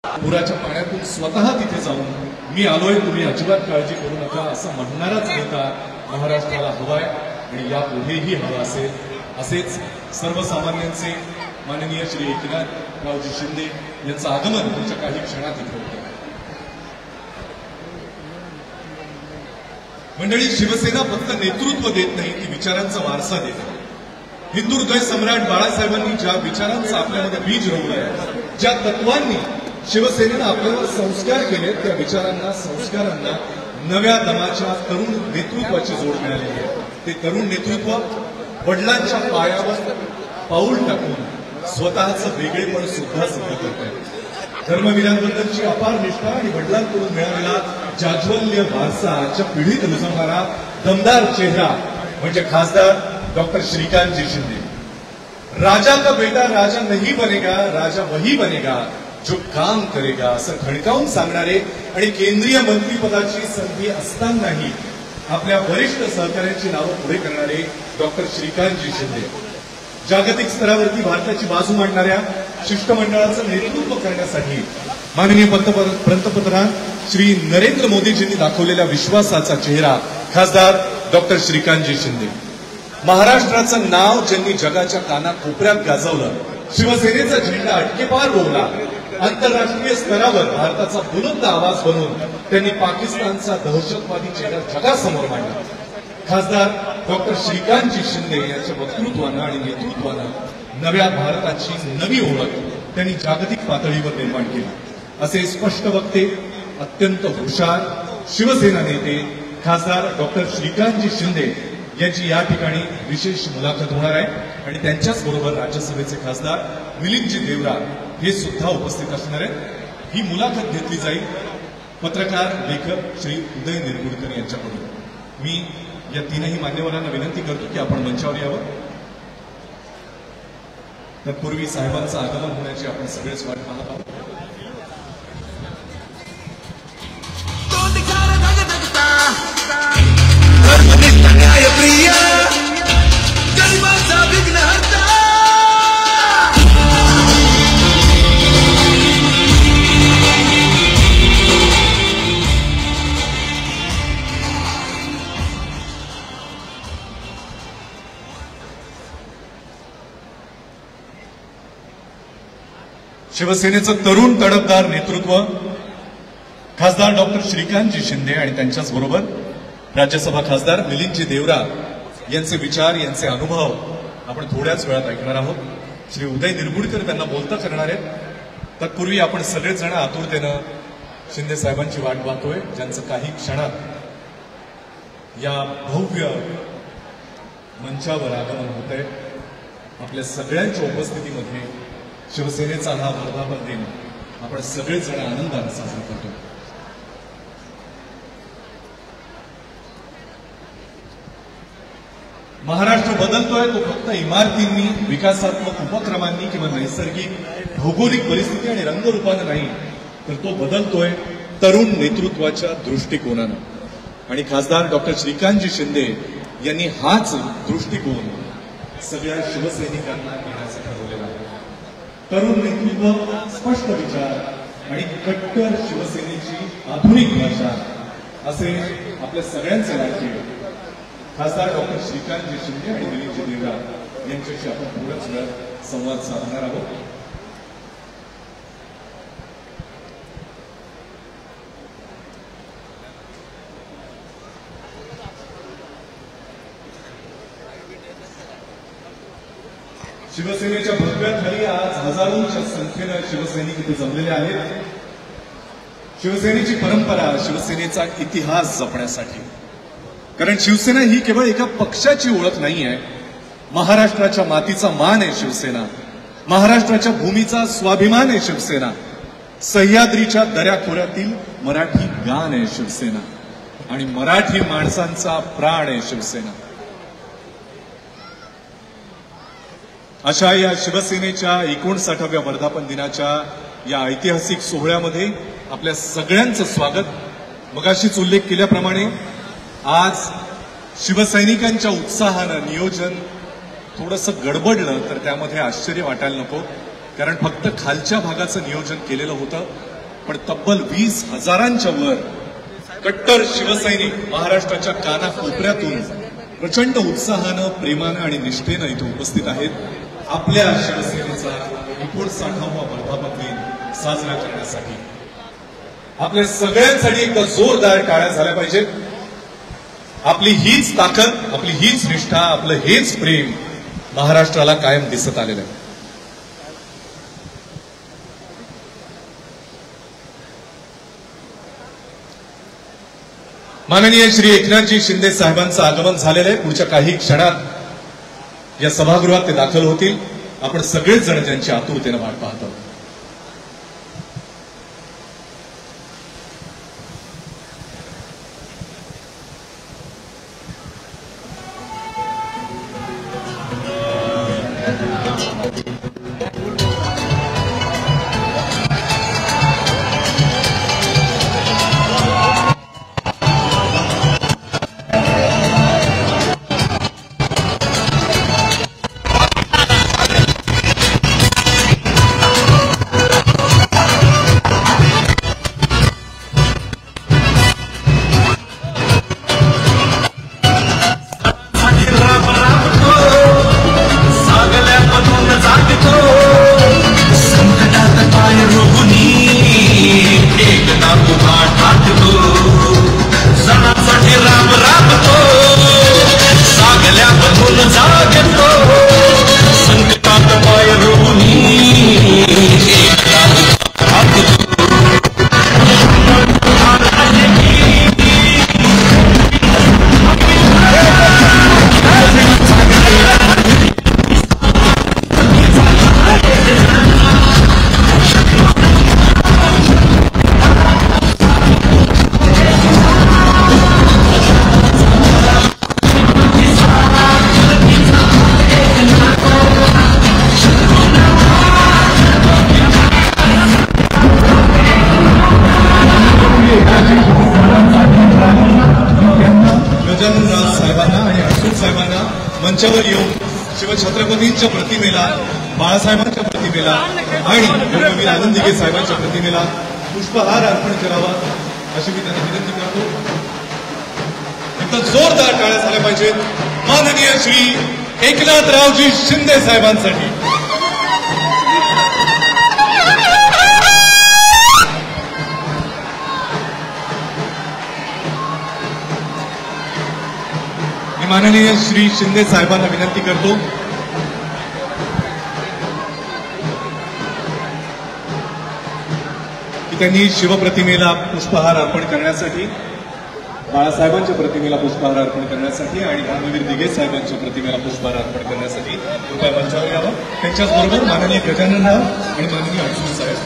पुराच्या पाण्यातून स्वतः तिथे जाऊन मी आलोय, तुम्ही अजिबात काळजी करू नका असं म्हणणाराच नेता महाराष्ट्राला हवाय आणि यापुढेही हवा असेल. असेच सर्वसामान्यांचे माननीय श्री एकनाथरावजी शिंदे यांचं आगमन पुढच्या काही क्षणात इथे होतं. मंडळी, शिवसेना फक्त नेतृत्व देत नाही, ती विचारांचा वारसा देते. हिंदू हृदय सम्राट बाळासाहेबांनी ज्या विचारांचं आपल्यामध्ये बीज रोवलंय, ज्या तत्वांनी शिवसेनेनं आपल्यावर संस्कार केले, त्या विचारांना, संस्कारांना नव्या दमाच्या तरुण नेतृत्वाची जोड मिळालेली आहे. ते तरुण नेतृत्व वडिलांच्या पायावर पाऊल टाकून स्वतःचं वेगळेपण सुद्धा सिद्ध करत आहे. धर्मवीरांबद्दलची अपार निष्ठा आणि वडिलांकडून मिळालेला जाज्वल्य वारसा आजच्या पिढीत रुजवणारा दमदार चेहरा म्हणजे खासदार डॉक्टर श्रीकांतजी शिंदे. राजा का बेटा राजा नहीं बनेगा, राजा वही बनेगा जो काम करेगा, असं खणकावून सांगणारे आणि केंद्रीय मंत्रीपदाची संधी असतानाही आपल्या वरिष्ठ सहकाऱ्यांची नावं पुढे करणारे डॉक्टर श्रीकांतजी शिंदे. जागतिक स्तरावरती भारताची बाजू मांडणाऱ्या शिष्टमंडळाचं नेतृत्व करण्यासाठी माननीय पंतप्रधान श्री नरेंद्र मोदीजींनी दाखवलेल्या विश्वासाचा चेहरा खासदार डॉक्टर श्रीकांतजी शिंदे. महाराष्ट्राचं नाव ज्यांनी जगाच्या कानाकोपऱ्यात गाजवलं, शिवसेनेचा झेंडा अटकेपार रोवला, आंतरराष्ट्रीय स्तरावर भारताचा बुलंद आवाज बनवून त्यांनी पाकिस्तानचा दहशतवादी चेहरा जगासमोर मांडला. खासदार डॉक्टर श्रीकांतजी शिंदे यांच्या वक्तृत्वानं आणि नेतृत्वानं नव्या भारताची नवी ओळख त्यांनी जागतिक पातळीवर निर्माण केली. असे स्पष्ट वक्ते, अत्यंत हुशार शिवसेना नेते खासदार डॉक्टर श्रीकांतजी शिंदे यांची या ठिकाणी विशेष मुलाखत होणार आहे आणि त्यांच्याच बरोबर राज्यसभेचे खासदार मिलिंदजी देवरा हे सुद्धा उपस्थित असणार आहेत. ही मुलाखत घेतली जाईल पत्रकार लेखक श्री उदय निरगुडकर यांच्याकडून. मी या तीनही मान्यवरांना विनंती करतो की आपण मंचावर यावं. तत्पूर्वी साहेबांचं आगमन होण्याची आपण सगळेच वाट पाहत आहोत. शिवसेनेचं तरुण तडफदार नेतृत्व खासदार डॉक्टर श्रीकांतजी शिंदे आणि त्यांच्याच बरोबर राज्यसभा खासदार मिलिंदजी देवरा यांचे विचार, यांचे अनुभव आपण थोड्याच वेळात ऐकणार आहोत. श्री उदय निरगुडकर त्यांना बोलता करणार आहेत. तत्पूर्वी आपण सगळेच आतुरतेनं शिंदे साहेबांची वाट पाहतोय, ज्यांचं काही क्षणात या भव्य मंचावर आगमन होत आहे. आपल्या सगळ्यांच्या उपस्थितीमध्ये शिवसेनेचा हा वर्धापन दिन आपण सगळेच आनंदाने साजरा करतो. महाराष्ट्र बदलतोय तो फक्त इमारतींनी, विकासात्मक उपक्रमांनी किंवा नैसर्गिक भौगोलिक परिस्थिती आणि रंगरूपानं नाही, तर तो बदलतोय तरुण नेतृत्वाच्या दृष्टिकोनानं. आणि खासदार डॉक्टर श्रीकांतजी शिंदे यांनी हाच दृष्टिकोन सगळ्या शिवसैनिकांना घेण्याचं ठरवलेलं आहे. तरुण नेतृत्व, स्पष्ट विचार आणि कट्टर शिवसेनेची आधुनिक भाषा असे आपल्या सगळ्यांचे राज्य खासदार डॉक्टर श्रीकांतजी शिंदे आणि मिलिंदजी देवरा यांच्याशी आपण थोड्याच वेळात संवाद साधणार आहोत. शिवसेनेच्या भगव्याखाली आज हजारोंच्या संख्येनं शिवसैनिक इथे जमलेले आहेत. शिवसेनेची परंपरा, शिवसेनेचा इतिहास जपण्यासाठी. कारण शिवसेना ही केवळ एका पक्षाची ओळख नाही आहे. महाराष्ट्राच्या मातीचा मान आहे शिवसेना. महाराष्ट्राच्या भूमीचा स्वाभिमान आहे शिवसेना. सह्याद्रीच्या दऱ्याखोऱ्यातील मराठी गान आहे शिवसेना आणि मराठी माणसांचा प्राण आहे शिवसेना. अशा या शिवसेनेच्या 59व्या वर्धापन दिनाच्या या ऐतिहासिक सोहळ्यामध्ये आपल्या सगळ्यांचं स्वागत. मगाशीच उल्लेख केल्याप्रमाणे आज शिवसैनिकांच्या उत्साहानं नियोजन थोडंसं गडबडलं तर त्यामध्ये आश्चर्य वाटायला नको. कारण फक्त खालच्या भागाचं नियोजन केलेलं होतं पण तब्बल 20,000च्या वर कट्टर शिवसैनिक महाराष्ट्राच्या कानाकोपऱ्यातून प्रचंड उत्साहानं, प्रेमानं आणि निष्ठेनं इथे उपस्थित आहेत आपल्या शिवसेनेचा 59वा वर्धापन दिन साजरा करण्यासाठी. आपल्या सगळ्यांसाठी एकदा जोरदार टाळ्या झाल्या पाहिजेत. आपली हीच ताकद, आपली हीच निष्ठा, आपलं हेच प्रेम महाराष्ट्राला कायम दिसत आलेलं आहे. माननीय श्री एकनाथजी शिंदे साहेबांचं आगमन झालेलं आहे. पुढच्या काही क्षणात या सभागृहात ते दाखल होतील. आपण सगळेच जण त्यांची आतुरतेनं वाट पाहतो. मंचावर येऊन शिवछत्रपतींच्या प्रतिमेला, बाळासाहेबांच्या प्रतिमेला आणि धर्मवीर आनंद दिघे साहेबांच्या प्रतिमेला पुष्पहार अर्पण करावा अशी मी त्यांना विनंती करतो. एकदा जोरदार टाळ्या झाल्या पाहिजेत माननीय श्री एकनाथरावजी शिंदे साहेबांसाठी. माननीय श्री शिंदे साहेबांना विनंती करतो की त्यांनी शिवप्रतिमेला पुष्पहार अर्पण करण्यासाठी, बाळासाहेबांच्या प्रतिमेला पुष्पहार अर्पण करण्यासाठी आणि धर्मवीर दिघे साहेबांच्या प्रतिमेला पुष्पहार अर्पण करण्यासाठी कृपया मंचावर यावं. त्यांच्याचबरोबर माननीय गजाननराव आणि माननीय अडसूळ साहेब.